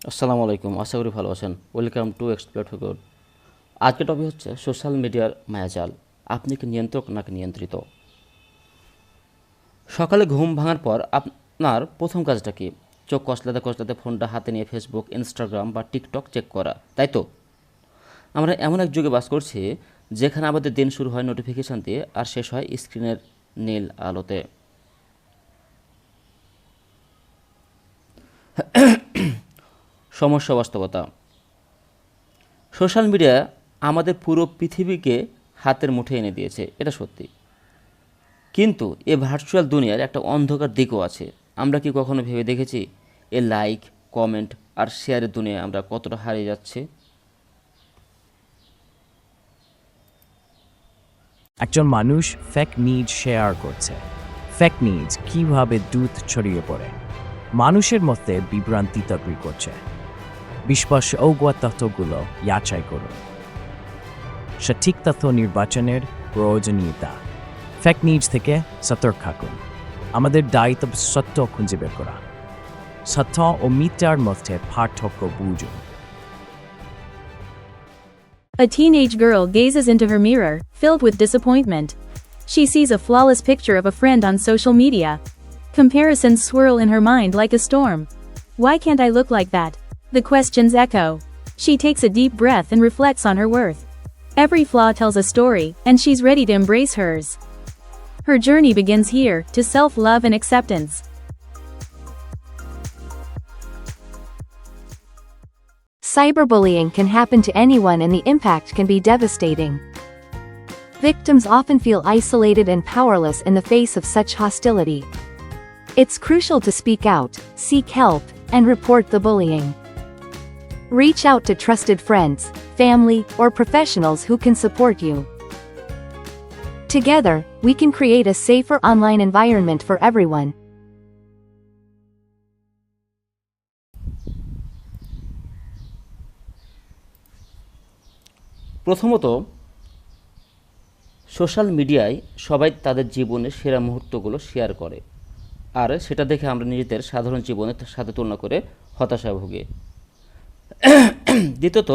আসসালামু আলাইকুম, আশা করি ভালো আছেন। Welcome to explore to good. আজকের টপিক হচ্ছে সোশ্যাল মিডিয়ার মায়াজাল। আপনি কি নিয়ন্ত্রক নাকি নিয়ন্ত্রিত? সকালে ঘুম ভাঙার পর আপনার প্রথম কাজটা কি? চোখ কচলাতে কচলাতে ফোনটা হাতে নিয়ে ফেসবুক, ইনস্টাগ্রাম বা টিকটক চেক করা, তাই তো? আমরা এমন এক যুগে বাস করছি যেখানে আমাদের দিন শুরু হয় নোটিফিকেশান দিয়ে আর শেষ হয় স্ক্রিনের নীল আলোতে। সমস্যা বাস্তবতা, সোশ্যাল মিডিয়া আমাদের পুরো পৃথিবীকে হাতের মুঠে এনে দিয়েছে, এটা সত্যি। কিন্তু এ ভার্চুয়াল দুনিয়ার একটা অন্ধকার দিকও আছে। আমরা কি কখনো ভেবে দেখেছি এ লাইক, কমেন্ট আর শেয়ারের দুনিয়ায় আমরা কতটা হারিয়ে যাচ্ছে? একজন মানুষ ফেক নিউজ শেয়ার করছে। ফেক নিউজ কিভাবে দ্রুত ছড়িয়ে পড়ে, মানুষের মধ্যে বিভ্রান্তি তৈরি করছে। বিশ্বাসযোগ্য তথ্যগুলো যাচাই করুন। সঠিক তথ্য নির্বাচনের প্রয়োজনীয়তা। ফেক নিউজ থেকে সতর্ক থাকুন। আমাদের দায়িত্ব সত্য খুঁজে বের করা। সত্য ও মিথ্যার মধ্যে পার্থক্য বুঝুন। A teenage girl gazes into her mirror, filled with disappointment. She sees a flawless picture of a friend on social media. Comparisons swirl in her mind like a storm. Why can't I look like that? The questions echo. She takes a deep breath and reflects on her worth. Every flaw tells a story, and she's ready to embrace hers. Her journey begins here, to self-love and acceptance. Cyberbullying can happen to anyone and the impact can be devastating. Victims often feel isolated and powerless in the face of such hostility. It's crucial to speak out, seek help, and report the bullying. Reach out to trusted friends, family, or professionals who can support you. Together, we can create a safer online environment for everyone. প্রথমত, social মিডিয়ায় সবাই তাদের জীবনের সেরা মুহূর্তগুলো share করে, আর সেটা দেখে আমরা নিজেদের সাধারণ জীবনের সাথে তুলনা করে হতাশায় ভুগি। দ্বিতীয়ত,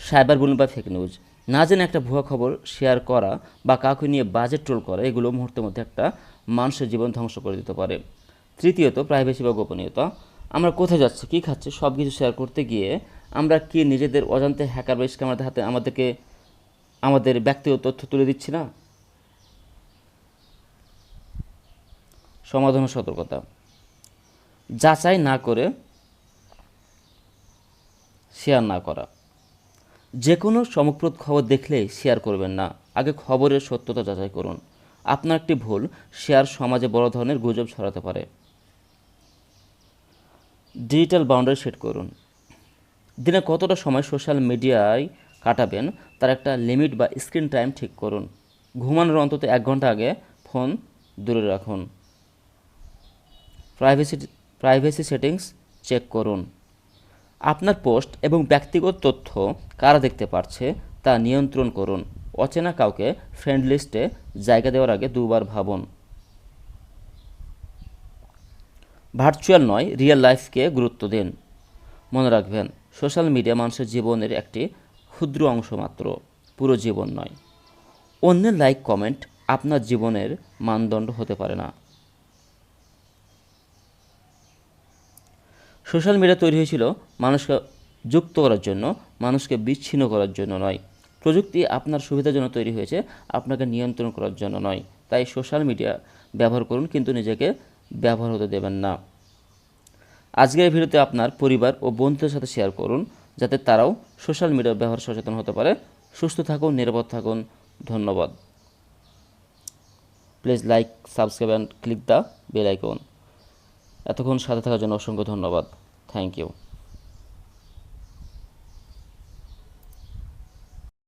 সাইবার বুলিং বা ফেক নিউজ, না জেনে একটা ভুয়া খবর শেয়ার করা বা কাউকে নিয়ে বাজে ট্রোল করা, এগুলো মুহূর্তের মধ্যে একটা মানুষের জীবন ধ্বংস করে দিতে পারে। তৃতীয়ত, প্রাইভেসি বা গোপনীয়তা, আমরা কোথায় যাচ্ছি, কী খাচ্ছি, সব কিছু শেয়ার করতে গিয়ে আমরা কি নিজেদের অজান্তে হ্যাকার বা স্ক্যামারদের হাতে আমাদের ব্যক্তিগত তথ্য তুলে দিচ্ছি না? সমাধান ও সতর্কতা, যাচাই না করে শেয়ার না করা। যে কোনো চমকপ্রদ খবর দেখলেই শেয়ার করবেন না, আগে খবরের সত্যতা যাচাই করুন। আপনার একটি ভুল শেয়ার সমাজে বড় ধরনের গুজব ছড়াতে পারে। ডিজিটাল বাউন্ডারি সেট করুন। দিনে কতটা সময় সোশ্যাল মিডিয়ায় কাটাবেন তার একটা লিমিট বা স্ক্রিন টাইম ঠিক করুন। ঘুমানোর অন্তত 1 ঘন্টা আগে ফোন দূরে রাখুন। প্রাইভেসি সেটিংস চেক করুন। আপনার পোস্ট এবং ব্যক্তিগত তথ্য কারা দেখতে পারছে তা নিয়ন্ত্রণ করুন। অচেনা কাউকে ফ্রেন্ড লিস্টে জায়গা দেওয়ার আগে দুবার ভাবুন। ভার্চুয়াল নয়, রিয়েল লাইফকে গুরুত্ব দিন। মনে রাখবেন, সোশ্যাল মিডিয়া মানুষের জীবনের একটি ক্ষুদ্র অংশ মাত্র, পুরো জীবন নয়। অন্যের লাইক কমেন্ট আপনার জীবনের মানদণ্ড হতে পারে না। সোশ্যাল মিডিয়া তৈরি হয়েছিল মানুষকে যুক্ত করার জন্য, মানুষকে বিচ্ছিন্ন করার জন্য নয়। প্রযুক্তি আপনার সুবিধার জন্য তৈরি হয়েছে, আপনাকে নিয়ন্ত্রণ করার জন্য নয়। তাই সোশ্যাল মিডিয়া ব্যবহার করুন, কিন্তু নিজেকে ব্যবহার হতে দেবেন না। আজকের এই ভিডিওতে আপনার পরিবার ও বন্ধুদের সাথে শেয়ার করুন, যাতে তারাও সোশ্যাল মিডিয়ার ব্যবহার সচেতন হতে পারে। সুস্থ থাকুন, নিরাপদ থাকুন। ধন্যবাদ। Please like, subscribe and click the bell icon. এতক্ষণ সাথে থাকার জন্য অসংখ্য ধন্যবাদ। Thank you.